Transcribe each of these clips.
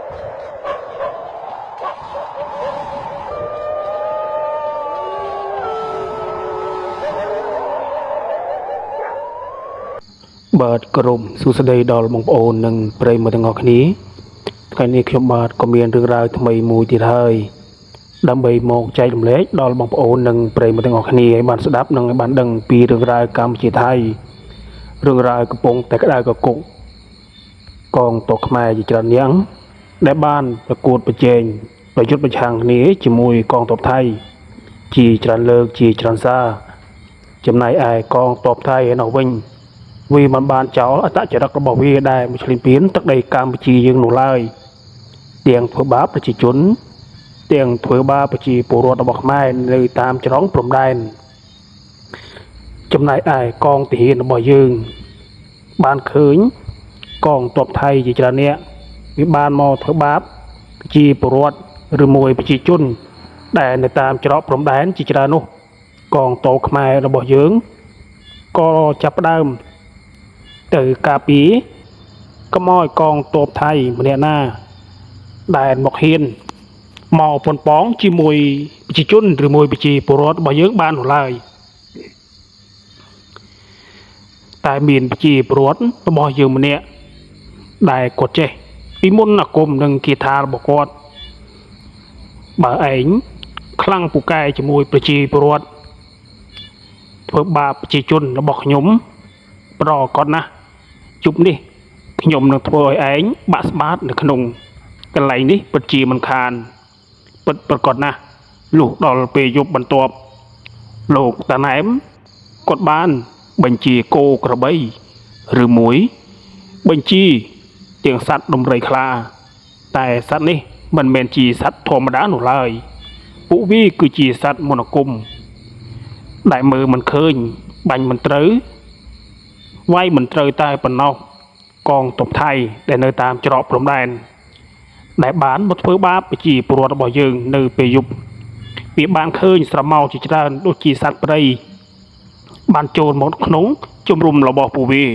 បាទក្រុមសួស្តីដល់បងប្អូននិងប្រិយមិត្តទាំងអស់គ្នាថ្ងៃនេះខ្ញុំបាទក៏មានរឿងរ៉ាវថ្មីមួយទៀតហើយដើម្បីមកចែករំលែកដល់បងប្អូននិងប្រិយមិត្តទាំងអស់គ្នាឲ្យបានស្ដាប់និងឲ្យបានដឹងពីរឿងរ៉ាវកម្ពុជាថៃរឿងរ៉ាវកំពុងតែក្តៅកគុកកងទ័ពខ្មែរជាច្រើនយ៉ាងដែលបានប្រកួតប្រជែងប្រយុទ្ធប្រឆាំងគ្នាជាមួយកងទ័ពថៃជាច្រើនលើកជាច្រើនសារចំណែកឯកងទ័ពថៃឯនោះវិញវាមិនបានចោលអត្តចរិតរបស់វាដែលមួយឆ្លៀនពៀនទឹកដីកម្ពុជាយើងនោះឡើយទាំងធ្វើបាបប្រជាជនទាំងធ្វើបាបប្រជាពលរដ្ឋរបស់ខ្មែរនៅតាមច្រកព្រំដែនចំណែកឯកងទាហានរបស់យើងបានឃើញកងទ័ពថៃជាច្រើនអ្នកវាបានមកធ្វើបាបប្រជាពលរដ្ឋឬមួយប្រជាជនដែលនៅតាមច្រកព្រំដែនជាច្រើននោះកងទ័ពខ្មែររបស់យើងក៏ចាប់ផ្ដើមទៅការពារកុំឲ្យកងទ័ពថៃម្នាក់ណាដែលមកហ៊ានមកប៉ុនប៉ងជាមួយប្រជាជនឬមួយប្រជាពលរដ្ឋរបស់យើងបាននោះឡើយតែមានប្រជាពលរដ្ឋរបស់យើងម្នាក់ដែលគាត់ចេះពីមុនអាគមនិងគាថារបស់គាត់បើឯងខ្លាំងពូកែជាមួយប្រជាពលរដ្ឋធ្វើបាបប្រជាជនរបស់ខ្ញុំប្រកបណាស់ជប់នេះខ្ញុំនឹងធ្វើឲ្យឯងបាក់ស្បាតនៅក្នុងកន្លែងនេះពិតជាមិនខានពិតប្រកបណាស់លុះដល់ពេលយប់បន្ទាប់លោកតាណែមគាត់បានបញ្ជាគោក្របីឬមួយបញ្ជាទាំងសត្វដំរីខ្លាតែសត្វនេះមិនមែនជាសត្វធម្មតានោះឡើយពួកវាគឺជាសត្វមន្តអាគមដែលមើលមិនឃើញបាញ់មិនត្រូវវាយមិនត្រូវតែប៉ុណ្ណោះកងទ័ពថៃដែលនៅតាមច្រកព្រំដែនដែលបានមកធ្វើបាបប្រជាពលរដ្ឋរបស់យើងនៅពេលយប់វាបានឃើញស្រមោលជាច្រើនដូចជាសត្វព្រៃបានចូលមកក្នុងជំរំរបស់ពួកវា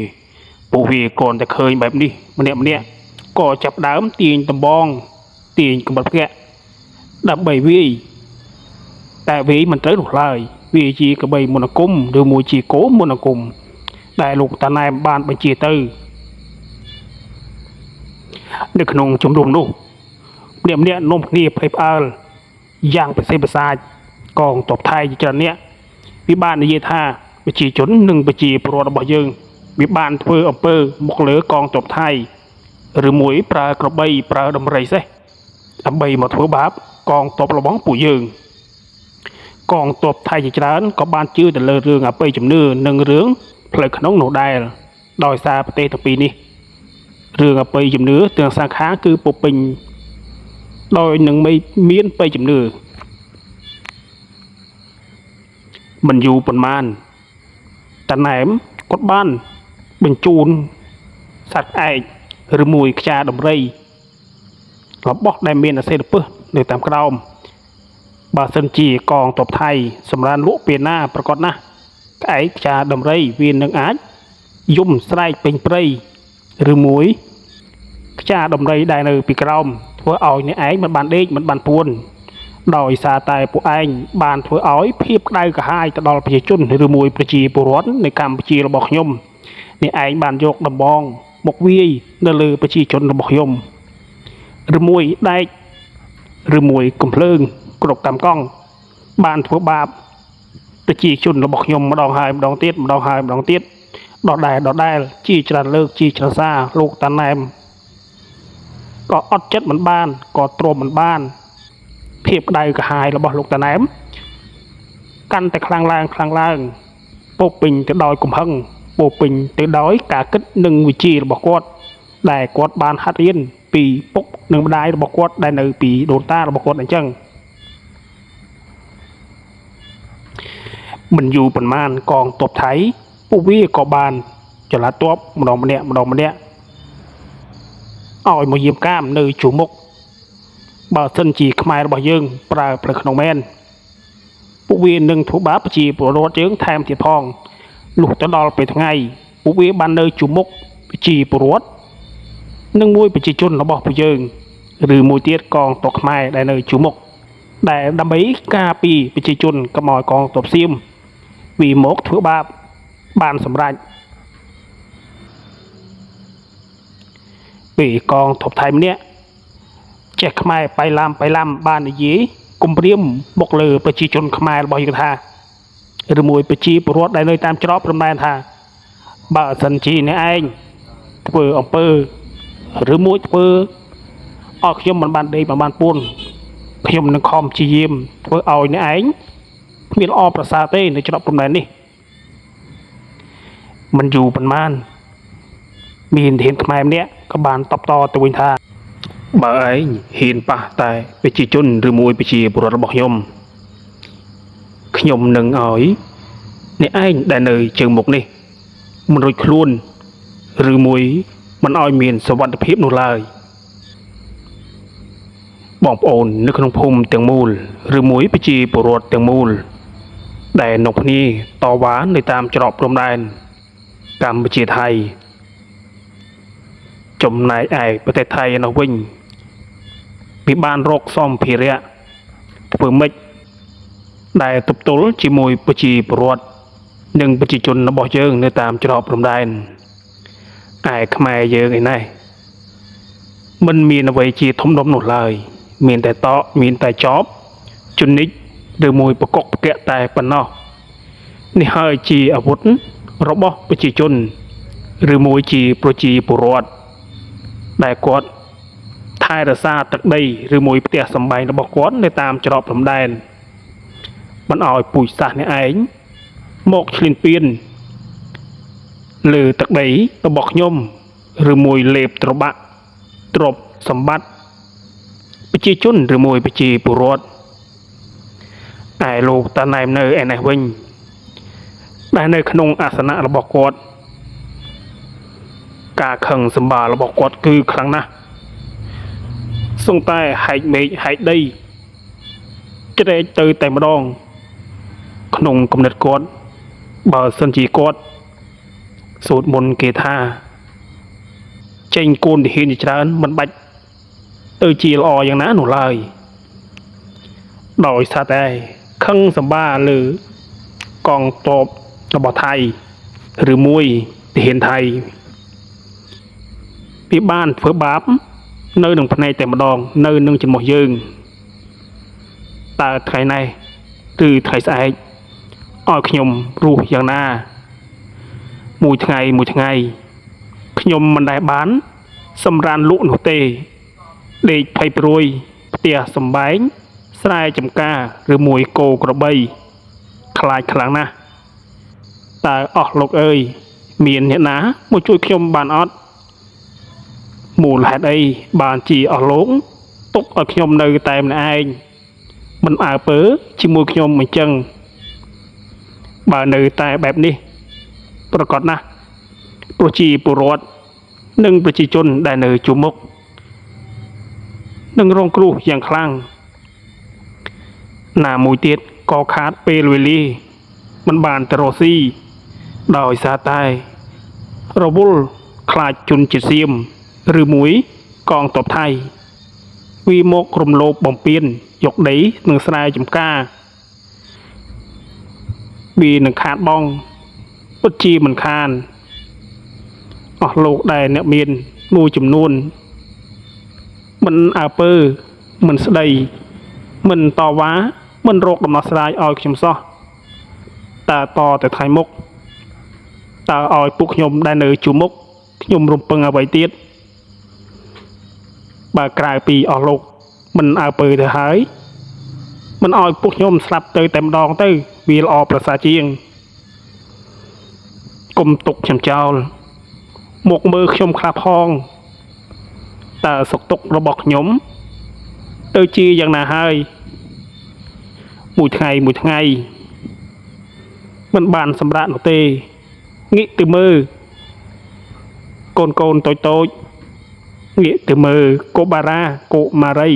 គ្រាន់តែឃើញបែបនេះម្នាក់ក៏ចាប់ដើមទាញដំបងទាញកំបិតភ្នាក់ដើម្បីវាយតែវាយមិនត្រូវនោះឡើយវាជាកបីមន្តអាគមឬមួយជាគោមន្តអាគមដែលលោកតាណែមបានបញ្ជាទៅនៅក្នុងជំរំនោះម្នាក់នាំគ្នាភ័យផ្អើលយ៉ាងប្រសិទ្ធប្រសាចកងទ័ពថៃជាច្រើនអ្នកវាបាននិយាយថាប្រជាជននិងប្រជាពលរដ្ឋរបស់យើងវាបានធ្វើអំពើមកលើកងទ័ពថៃឬមួយប្រើក្របីប្រើដំរីសេះដើម្បីមកធ្វើបាបកងទ័ពរបស់ពួកយើងកងទ័ពថៃជាច្រើនក៏បានជឿទៅលើរឿងអបិយជំនឿនិងរឿងផ្លូវក្នុងនោះដែរដោយសារប្រទេសទាំងពីរនេះរឿងអបិយជំនឿទាំងសងខាងគឺពុពេញដោយនឹងមានបិយជំនឿមិនយូរប៉ុន្មានតាណែមគាត់បានបញ្ជូនសត្វឯកឬមួយខ្យាដំរីរបស់ដែលមានអសេរពឹសនៅតាមក្រោមបើសិនជាកងទ័ពថៃសម្រានលក់ពេលណាប្រកាសណាស់ក្អែកខ្យាដំរីវានឹងអាចយំស្រែកពេញព្រៃឬមួយខ្យាដំរីដែលនៅពីក្រោមធ្វើឲ្យអ្នកឯងមិនបានដេកមិនបានពួនដោយសារតែពួកឯងបានធ្វើឲ្យភាពក្តៅក្រហាយទៅដល់ប្រជាជនឬមួយប្រជាពលរដ្ឋនៅកម្ពុជារបស់ខ្ញុំអ្នកឯងបានយកដំបងមកវាយនៅលើប្រជាជនរបស់ខ្ញុំឬមួយដែកឬមួយកំភ្លើងគ្រប់តាមកង់បានធ្វើបាបប្រជាជនរបស់ខ្ញុំម្ដងហើយម្ដងទៀតដដែលជាច្រើនលើកជាច្រើនសារលោកតាណែមក៏អត់ចិត្តមិនបានក៏ទ្រាំមិនបានភាពក្តៅក្រហាយរបស់លោកតាណែមកាន់តែខ្លាំងឡើងពោពេញទៅដោយកំហឹងពោពេញទៅដោយការគិតនិងវិជារបស់គាត់ដែលគាត់បានហាត់រៀនពីពុកនិងម្ដាយរបស់គាត់ដែលនៅពីដូនតារបស់គាត់អញ្ចឹងមិនយូរប៉ុន្មានកងទ័ពថៃពួកវាក៏បានចល័តទ័ពម្ដងម្នាក់ឲ្យមកយាមកាមនៅជួរមុខបើសិនជាខ្មែររបស់យើងប្រើផ្លូវក្នុងមែនពួកវានឹងធ្វើបាបប្រជាពលរដ្ឋយើងថែមទៀតផងលុះទៅដល់ពេលថ្ងៃពួកវាបាននៅជួរមុខប្រជាពលរដ្ឋនិងមួយប្រជាជនរបស់ពួកយើង ឬមួយទៀតកងទ័ពខ្មែរដែលនៅជួរមុខដែលដើម្បីការពីប្រជាជនកុំឲ្យកងទ័ពសៀមវិមកធ្វើបាបបានសម្រេចពីកងទ័ពថៃម្នាក់ចេះខ្មែរបៃឡាំបាននិយាយគំរាមមកលើប្រជាជនខ្មែររបស់យើងថាឬមួយប្រជាពលរដ្ឋដែលនៅតាមច្រកព្រំដែនថាបើសិនជាអ្នកឯងធ្វើអំពើឬមួយធ្វើអត់ខ្ញុំមិនបានដេកមិនបានពួនខ្ញុំនឹងខំព្យាយាមធ្វើឲ្យអ្នកឯងគ្មានល្អប្រសើរទេនៅច្រកព្រំដែននេះមិនយូរប៉ុន្មានមានធានខ្មែរម្នាក់ក៏បានតបតទៅវិញថាបើឯងហ៊ានប៉ះតែប្រជាជនឬមួយប្រជាពលរដ្ឋរបស់ខ្ញុំនឹងឲ្យអ្នកឯងដែលនៅជើងមុខនេះមិនរួចខ្លួនឬមួយមិនឲ្យមានសុវត្ថិភាពនោះឡើយបងប្អូននៅក្នុងភូមិទាំងមូលឬមួយប្រជាពលរដ្ឋទាំងមូលដែលនៅគ្នាតវ៉ានៅតាមច្រកព្រំដែនកម្ពុជាថៃចំណែកឯប្រទេសថៃនោះវិញវាបានរកសម្ភារៈធ្វើម៉េចដែលទប់ទល់ជាមួយប្រជាពលរដ្ឋនិងប្រជាជនរបស់យើងនៅតាមច្រកព្រំដែនឯខ្មែរយើងឯណេះមិនមានអ្វីជាធំដុំនោះឡើយមានតែមានតែចបជនិចឬមួយប្រកុកប្រកាក់តែប៉ុណ្ណោះនេះហើយជាអាវុធរបស់ប្រជាជនឬមួយជាប្រជាពលរដ្ឋដែលគាត់ថែរក្សាទឹកដីឬមួយផ្ទះសម្បែងរបស់គាត់នៅតាមច្រកព្រំដែនមិនឲ្យពូជសាសន៍នេះឯងមកឈ្លានពានលើទឹកដីរបស់ខ្ញុំឬមួយលេបត្របាក់ទ្រព្យសម្បត្តិប្រជាជនឬមួយប្រជាពលរដ្ឋតែលោកតាណែមនៅឯនេះវិញដែលនៅក្នុងអាសនៈរបស់គាត់ការខឹងសម្បារបស់គាត់គឺខ្លាំងណាស់សង្តែហែកមេឃហែកដីជ្រែកទៅតែម្ដងក្នុងគំនិតគាត់បើសិនជាគាត់សូត្រមន្តគេថាចេញគូនទាហានជាច្រើនមិនបាច់ទៅជាល្អយ៉ាងណានោះឡើយដោយសារតែខឹងសម្បាលើកងទ័ពរបស់ថៃឬមួយទាហានថៃវាបានធ្វើបាបនៅនឹងភ្នែកតែម្ដងនៅនឹងចំពោះយើងតើថ្ងៃនេះឬថ្ងៃស្អែកឲ្យខ្ញុំរស់យ៉ាងណាមួយថ្ងៃខ្ញុំមិនដែលបានសម្រានលក់នោះទេដេកភ័យព្រួយផ្ទះសំបែងស្រែចម្ការឬមួយគោក្របីខ្លាចខ្លាំងណាស់តើអស់លោកអើយមានអ្នកណាមកជួយខ្ញុំបានអត់មូលហេតុអីបានជាអស់លោកទុកឲ្យខ្ញុំនៅតែម្នាក់ឯងមិនអើពើជាមួយខ្ញុំអញ្ចឹងបើនៅតែបែបនេះប្រកបណាស់ប្រជាពលរដ្ឋនិងប្រជាជនដែលនៅជួរមុខនឹងរងគ្រោះយ៉ាងខ្លាំងណាមួយទៀតក៏ខាតពេលវេលាមិនបានទៅរកស៊ីដោយសារតែរវល់ខ្លាចជនជាតិសៀមឬមួយកងទ័ពថៃវាមករំលោភបំពានយកដីនិងស្រែចម្ការវានឹងខាតបងពិតជាមិនខានអស់លោកដែលអ្នកមានមួយចំនួនមិនអើពើមិនស្ដីមិនតវ៉ាមិនរកដំណោះស្រាយឲ្យខ្ញុំសោះតើតែថ្ងៃមុខតើឲ្យពួកខ្ញុំដែលនៅជួរមុខខ្ញុំរំពឹងអ្វីទៀតបើក្រៅពីអស់លោកមិនអើពើទៅហើយមិនឲ្យពួកខ្ញុំស្លាប់ទៅតែម្ដងទៅវាល្អប្រសើរជាងកុំទុកខ្ញុំចោលមកមើលខ្ញុំខ្លះផងតើសុខទុក្ខរបស់ខ្ញុំទៅជាយ៉ាងណាហើយមួយថ្ងៃមិនបានសម្រាប់នោះទេងាកទៅមើលកូនតូចងាកទៅមើលកូបារ៉ាកូម៉ារី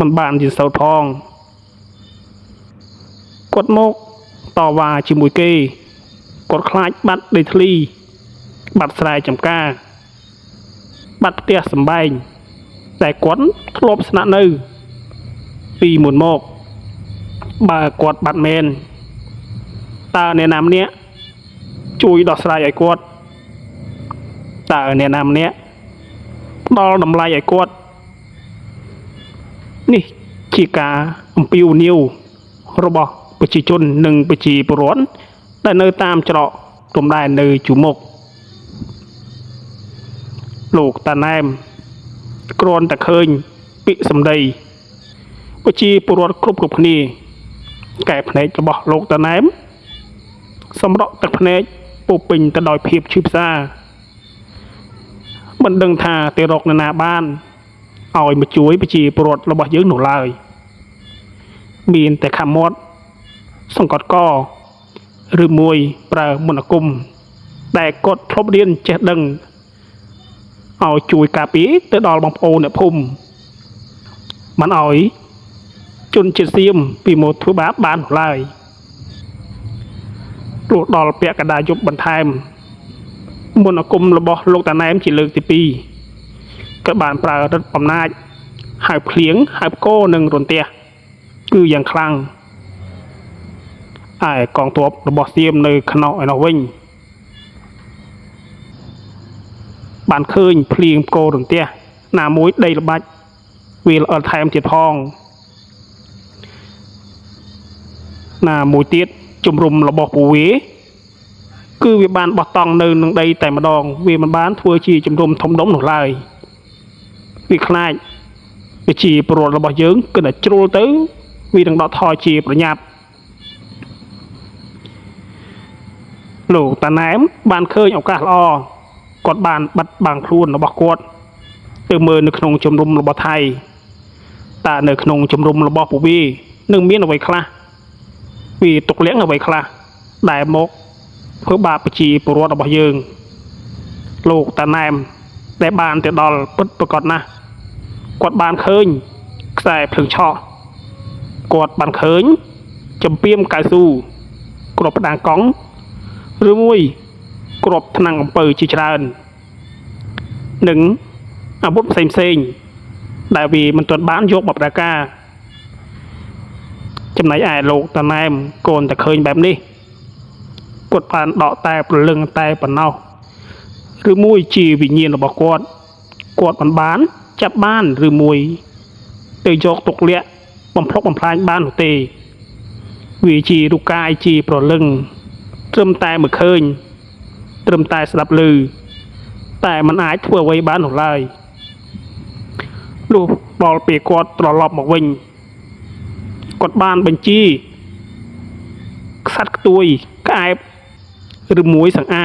មិនបានជាសោតផងគាត់មកតវ៉ាជាមួយគេគាត់ខ្លាចបាត់ដីធ្លីបាត់ស្រែចម្ការបាត់ផ្ទះសម្បែង แต่กดครบสนะนึปีหมุนโมกบากดบัดเมนตาในน้ำเนี้ยจุยดอกสลายไอ้กดตาในน้ำเนี้ยดอลดำลายไอ้กดนี่ขีกาปิวนิวระบอบประชาชนหนึ่งประชีปรวนได้เนยตามเจาะตรงได้เนยจุมกลูกตาแนมกรอนตะเคยปิสมดีประชีปรวนครบนี้แก่พเนจระบอบลูกตาแนมสำหรับตะพเนจปูปิงตะดอยเพียบชิบซาบันดึงทาเตรกนาบ้านเอามาช่วยประชีปรวนระบอบยื้อหนูลายมีแต่ขมดส่งกอดก้อหรือมวยปลามุนกุมแต่กดทบเรียนเจ็ดดังเอาจุยกาปีเตดอลบางโอเนี่ยพุ่มมันเอาจนเจ็ดเสียมปีโมทุบาบานลายลูกดอลเปียกระดายุบบรรทายมุนกุมระบอลูกตาแนมจีเลือกที่ปีกระบาลปลาดัดปมนาหายเพลียงหายโก้หนึ่งรนเตียคืออย่างคลังไอ้กองตัวระบอบเสียมในขนมไอ้นวิ่งบานเคยเพลียงโกรนเตียหน้ามวยได้ระบาดเวลาไทม์เจ็ดพองหน้ามวยเตี้ยจุ่มรุมระบอบปูเวคือวิบานบอตองเนินหนึ่งได้แต่มาดองเวมันบ้านทัวชีจุ่มรุมทมด้มหนุนลายวิคลายไปชีปรวดระบอบยืงก็ได้จูโต้วีดังดอทอยชีประหยัดลูกตาแหนมบานเคยเอากาลอกดบานบัดบางครูนระบกดตือมือนึกนงจมรุมระบไทยตานึกนงจมรุมระบปูวีหนึ่งเมียนเอาไว้คลาวีตกเลี้ยงเอาไว้คลาได้มกเพื่อบาปจีปรวดระบยืงลูกตาแหนมได้บานแต่ดอลปึ๊ดประกอบนะกดบานเคยใส่ผึ่งช่อกดบันเขินจำเปียมกายสู้กรบด่างก้องหรือมุ้ยกรบทนังอำเภอชิชรานหนึ่งอาวุธเซ็งได้วีมันตัวบ้านยกแบบรากาจำไหนไอ้โลกตาแนมโกนแต่เคยแบบนี้กดปานดอกแต่ปลึงแต่ปนเน่าหรือมุ้ยจีวิญญาณระบอกกดมันบ้านจับบ้านหรือมุ้ยเตยยกตกเลี้ยบำพลกบำพลายบ้านหัวเตวีจีลูกกายจีปลดลึงเติมตายมือเคยเติมตายสลับลือแต่มันอายทั่วไว้บ้านของลายลูกบอลเปียกดตลอดรอบหมกวิงกดบ้านบัญชีสัตว์ตุยกายหรือมวยสังอา